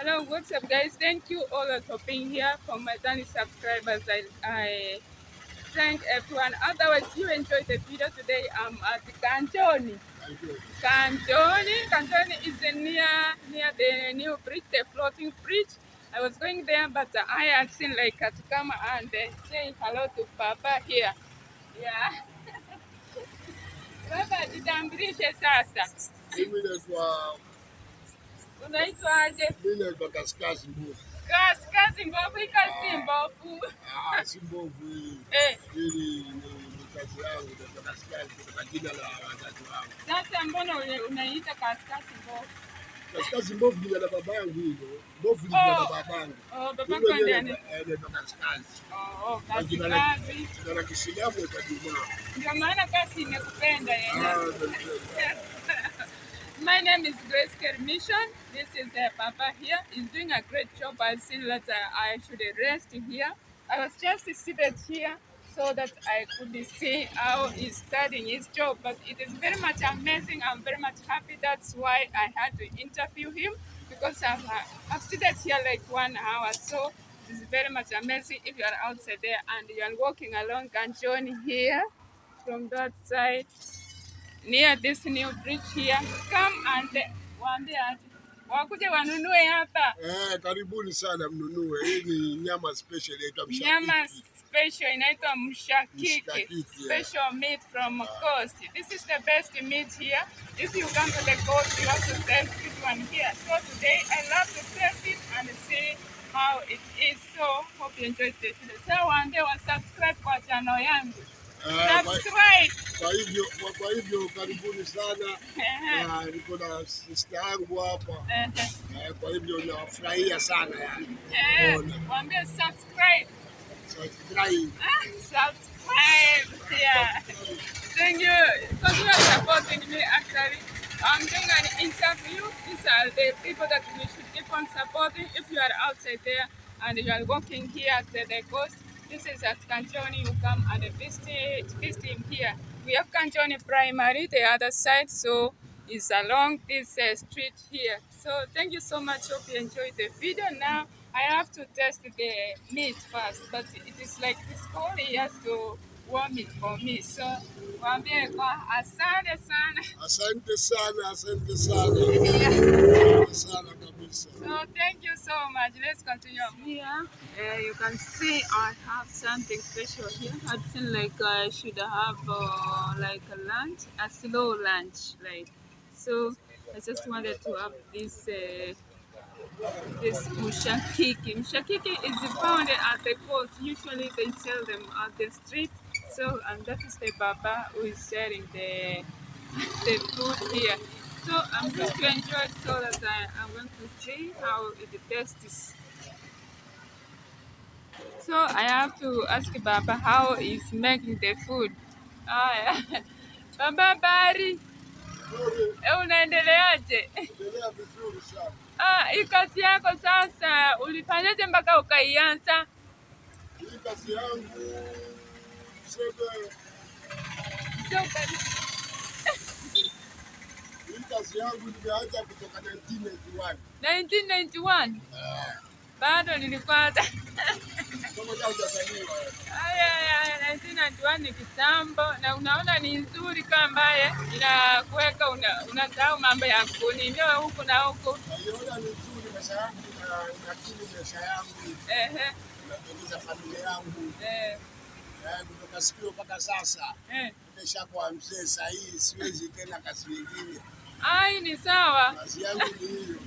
Hello, what's up, guys? Thank you all for being here. For my Danny subscribers, I thank everyone. Otherwise, you enjoyed the video today. I'm at Kanjoni. Kanjoni is near the new bridge, the floating bridge. I was going there, but I had seen like to come and say hello to Papa here. Yeah. Baba, jitambulishe sasa. Mimi naitwa Unaitwaje? Kazi Kazi Mbovu. Kazi mbovu, kazi mbovu. Si mbovu hii. Eh. Hili ni kazi yangu kwa Kazi Kazi kwa jina la wazazi wangu. Sasa mbona unaita kazi mbovu? Kazi Mbovu ni la babangu hilo. Mbovu ni la babangu. Babako ndiye anaitwa Kazi Kazi. Kazi Kazi. Jina Kiislamu kwa Juma. Ndio maana kazi imekupenda yeye. My name is Grace Kermission. This is Papa here. He's doing a great job. I feel that I should rest here. I was just seated here so that I could see how he's studying his job. But it is very much amazing. I'm very much happy. That's why I had to interview him because I've seated here like 1 hour. So it's very much amazing. If you are outside there and you are walking along Kanjoni here from that side, near this new bridge here, come and waambie wakuje wanunue hapa. Karibuni sana mnunue. Hii ni nyama special inaitwa mshakiki. Nyama special inaitwa mshakiki. Special meat from coast. This is the best meat here. If you come to the coast, you have to taste this one here. So today I love to taste it and see how it is. So hope you enjoyed the video. So waambie wa subscribe kwa channel yangu. Kwa hivyo karibuni sana. Niko na sister yangu hapa. Kwa hivyo nawafurahia sana yani. Waambie subscribe. Subscribe. Yeah. Thank you because you are supporting me actually. I'm doing an interview. These are the people that we should keep on supporting. If you are outside there and you are walking here at the coast, this is at Kanjoni. You come and visit him here. We have Kanjoni Primary, the other side, so it's along this street here. So thank you so much. Hope you enjoyed the video. Now I have to test the meat first, but it is like this call. He has to warm it for me. So waambie kwa asante sana. Asante sana, asante sana. Yeah. Sana kabisa. So thank you so much. Let's continue. Here, you can see I have something special here. I feel like I should have like a lunch, a slow lunch, like. So I just wanted to have this this mshakiki. Mshakiki is found at the coast. Usually they sell them at the street. So and that is the Baba who is selling the food here. So I'm going to enjoy it so that I'm going to see how it tastes. So I have to ask Baba how he's making the food. Yeah. Baba Bari, unaendeleaje? Vizuri sana. Hii kazi yako sasa ulifanyaje mpaka ukaianza? Hii kazi yangu kazi yangu nimeanza kutoka 1991. 1991? Bado nilikuwa kama hujazaliwa. 1991 ni kitambo, na unaona ni nzuri kama ambaye inakuweka unasahau mambo ya kuninoa huku na huku. Naiona ni nzuri maisha yangu na kile maisha yangu. Natengeneza familia yangu. Kutoka siku mpaka sasa. Nimeshakuwa mzee sasa hii siwezi tena kazi nyingine. Ni sawa. Kazi yangu ni hiyo.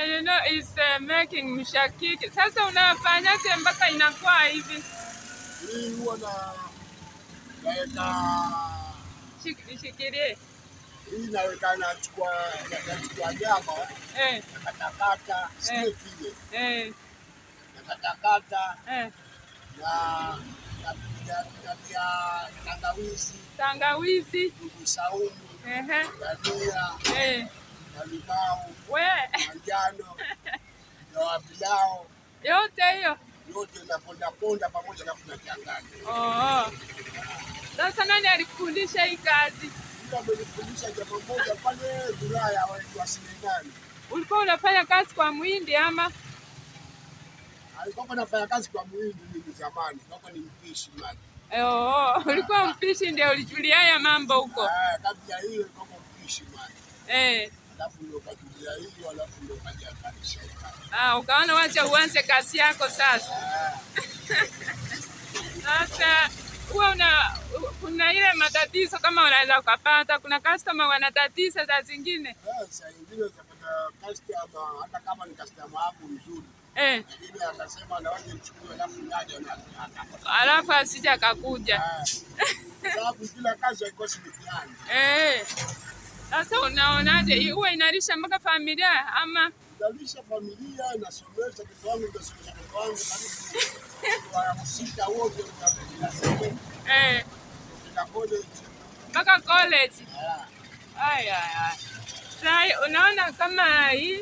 You know, it's making mshakiki. Sasa unafanyaje mpaka inakuwa hivi? Hii huwa naweka shikilie. Hii naweka nachukua nyama. Nakatakata sio kile. Nakatakata. Na tangawizi. Saumu. Dania. Limau, manjano, na pilau. Yote hiyo. Yote na ponda pamoja na kunachanganya. Sasa nani alikufundisha hii kazi? Ndio amenifundisha jambo moja pale Ulaya wa Sulemani. Ulikuwa unafanya kazi kwa Muhindi ama? Alikuwa anafanya kazi kwa Muhindi mimi zamani. Kama ni mpishi mali. Ulikuwa mpishi ndio ulijulia haya mambo huko. Kabla hiyo kama mpishi mali. Alafu ndio kajulia hiyo, alafu ndio kaja kanisha. Ukaona wacha uanze kazi yako sasa. Sasa kuna ile matatizo kama unaweza ukapata, kuna customer wanatatiza saa zingine. Saa nyingine utapata customer hata kama ni customer wako mzuri. Lakini akasema na waje mchukue alafu ngaje na alafu asije akakuja. Sababu kila kazi haikosi mitihani. Sasa unaonaje? Huwa inalisha mpaka familia ama? Inalisha familia, inasomesha mtoto wangu, inasomesha mtoto wangu karibu sita wote tunasema. Mpaka college. Sasa unaona kama hii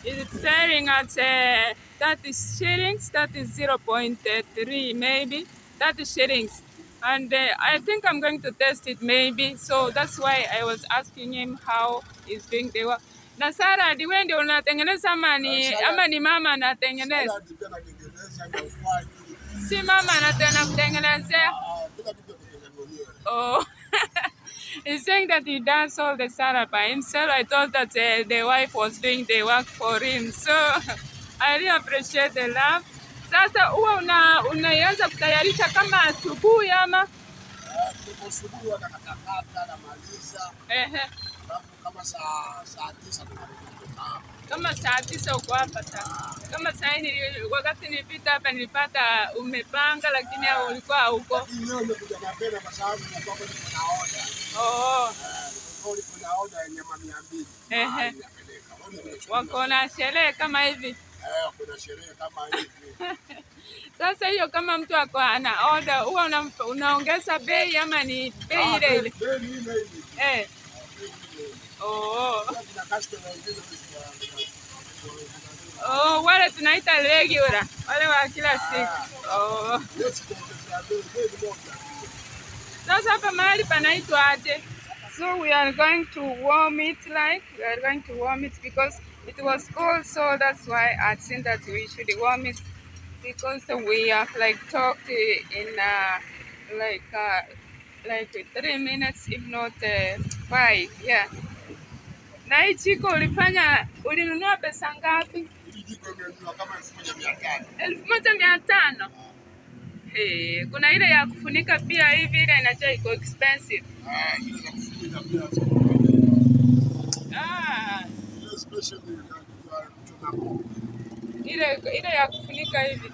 is selling at 30 shillings, that is 0.3 maybe, 30 shillings. And I think I'm going to test it maybe. So that's why I was asking him how he's doing the work. Na salad wewe ndio unatengeneza ama ni mama anatengeneza? Si mama anatena kutengenezea? He's saying that he does all the salad by himself. I thought that the wife was doing the work for him. So I really appreciate the love. Sasa huwa unaianza kutayarisha kama asubuhi ama? Asubuhi wanakatakata na maliza. Kama saa 9 tunatoka. Kama saa 9 uko hapa sasa. Kama saa hii wakati nilipita hapa nilipata umepanga lakini ulikuwa hauko. Leo nimekuja mapema kwa sababu nilikuwa kwenye order. Kuna order yenye 200. Wako na sherehe kama hivi. Kuna sherehe kama hivi. Sasa hiyo kama mtu ako ana order huwa unaongeza bei ama ni bei ile ile? Bei ile ile. Wale tunaita regular, wale wa kila siku. Sasa hapa mahali panaitwa aje? So we are going to warm it because it was cold, so that's why I think that we should warm it because we have like talked in like 3 minutes if not 5. Yeah. Na hii jiko ulinunua pesa ngapi? Hii jiko nilinunua kama 1500. 1500? Kuna ile ya kufunika pia hivi ile inacha iko expensive. Ile ya kufunika pia. Ile special ile ya kufunika hivi.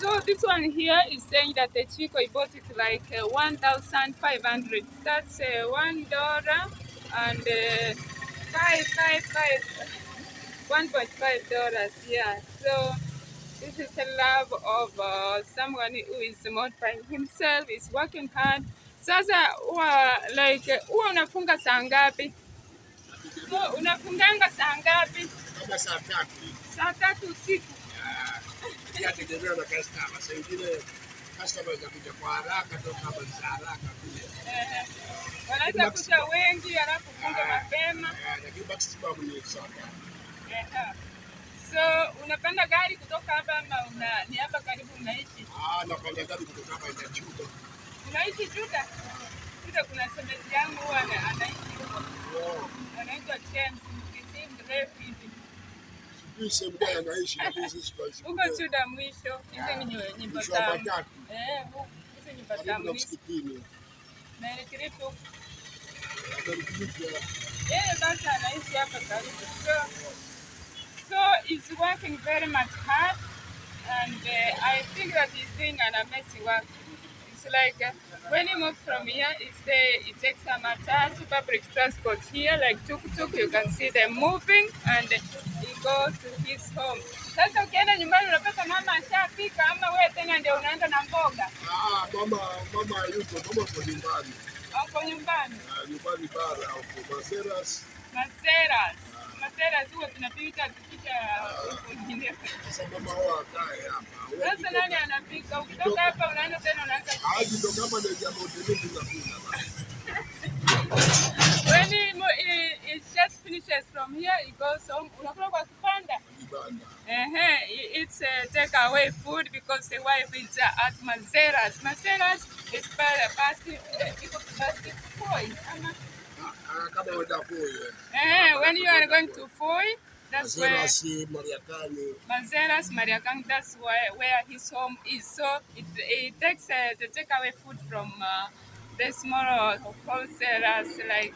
So this one here is saying that the chico I bought it like 1,500. That's $1 and $1.5. Yeah. So this is the love of someone who is modifying himself, is working hard. Sasa huwa unafunga saa ngapi? Unafunganga saa ngapi? Kama saa 3. Saa 3 usiku. Yategemea na customer. Saa ingine customer anakuja kwa haraka ndio kama ni haraka pia. Wanaweza kuja wengi alafu funga mapema. Lakini basi sababu ni sawa. So unapanda gari kutoka hapa ama ni hapa karibu unaishi? Napanda gari kutoka hapa ina Juda. Unaishi Juda? Juda kuna semeti yangu huwa anaishi huko. Anaitwa James, mkiti mrefu hivi. Sisi mbaya anaishi lakini sisi kwa hiyo. Huko Juda mwisho, hizo ni nyumba tamu. Hizo ni nyumba tamu. Na ile kiritu. Basi anaishi hapa karibu. So he's working very much hard and I think that he's doing an amazing work. It's like when he moves from here, it takes a matatu, public transport here, like tuk-tuk, you can see them moving and he goes to his home. Sasa ukienda nyumbani unapata mama ashapika ama wewe tena ndio unaenda na mboga? Mama yuko kwa nyumbani. Uko nyumbani? Nyumbani bara huko Maseras. Maseras huwa tunapika huko nyingine. Sasa mama wao akae hapa. Sasa nani anapika? Ukitoka hapa unaenda tena unaanza. Ndio kama ndio jambo lingine tunakula. When he just finishes from here, he goes home. Unakula kwa kibanda. It's takeaway food because the wife is at Mazera's. Mazera's is past Foi. When you are going to Foi, that's where Mazera's Mariakang, that's where his home is. So it takes the takeaway food from the smaller wholesalers like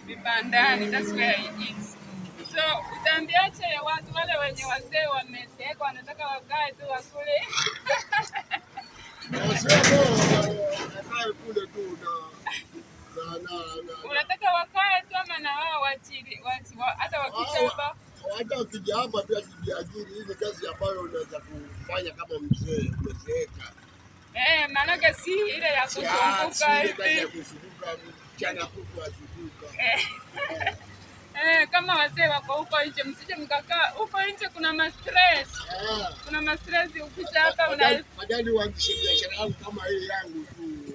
Vibandani. That's where he eats. So utambiache watu wale wenye wazee wamezeeka wanataka wakae tu wakule. Unataka wakae tu ama na wao wachili hata wakija hapa? Hata wakija hapa pia kujiajiri. Hii ni kazi ambayo unaweza kufanya kama mzee umezeeka. Maanake si ile ya kuzunguka hivi. Mchana kutwa azunguka. Kama wazee wako huko nje, msije mkakaa huko nje, kuna ma-stress. Kuna ma-stress ukija hapa badala uanzishe biashara yangu kama hii yangu tu.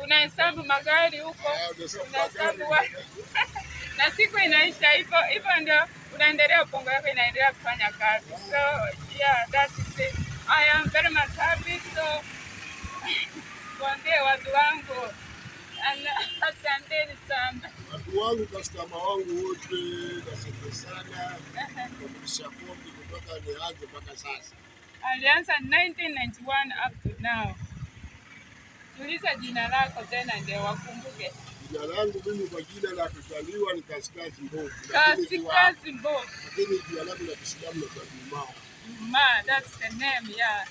Unahesabu magari huko. Unahesabu na siku inaisha hivyo ndio unaendelea, ubongo yako inaendelea kufanya kazi. So yeah, that is it. I am very much happy. So kuambie watu wangu asanteni sana. Watu wangu, customer wangu wote, asante sana. Kwa pombe kutoka nianze mpaka sasa. Alianza 1991 up to now. Tuliza jina lako tena ndio wakumbuke. Jina langu mimi kwa jina la kuzaliwa ni KAZI KAZI MBOVU. KAZI KAZI MBOVU. Lakini jina langu la Kiislamu ni Juma. Ma, that's the name, yeah.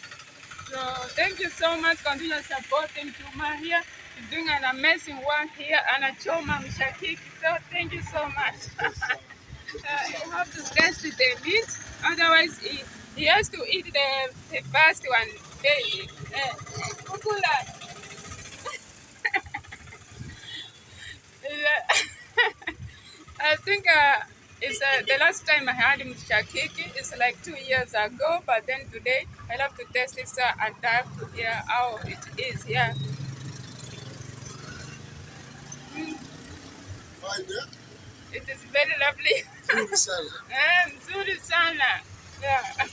So thank you so much. Continue supporting Juma here. He's doing an amazing work here. Anachoma mshakiki. So thank you so much. You have to test the meat. Otherwise, he has to eat the first one daily. Kukula. I think it's the last time I had mshakiki. It's like 2 years ago, but then today I love to test it, so and I have to hear how it is. Yeah. It is very lovely. Mzuri sana. Yeah.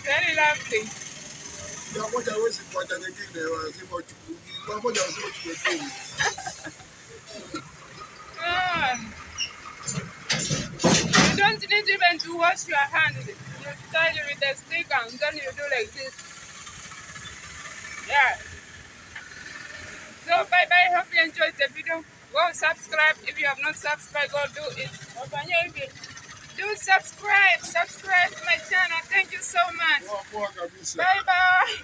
Very lovely. You don't need even to wash your hands. You start with the stick and then you do like this. Yeah. So bye bye. Hope you enjoyed the video. Go subscribe if you have not subscribed. Go do it. Do subscribe. Subscribe to my channel. Thank you so much. Bye bye.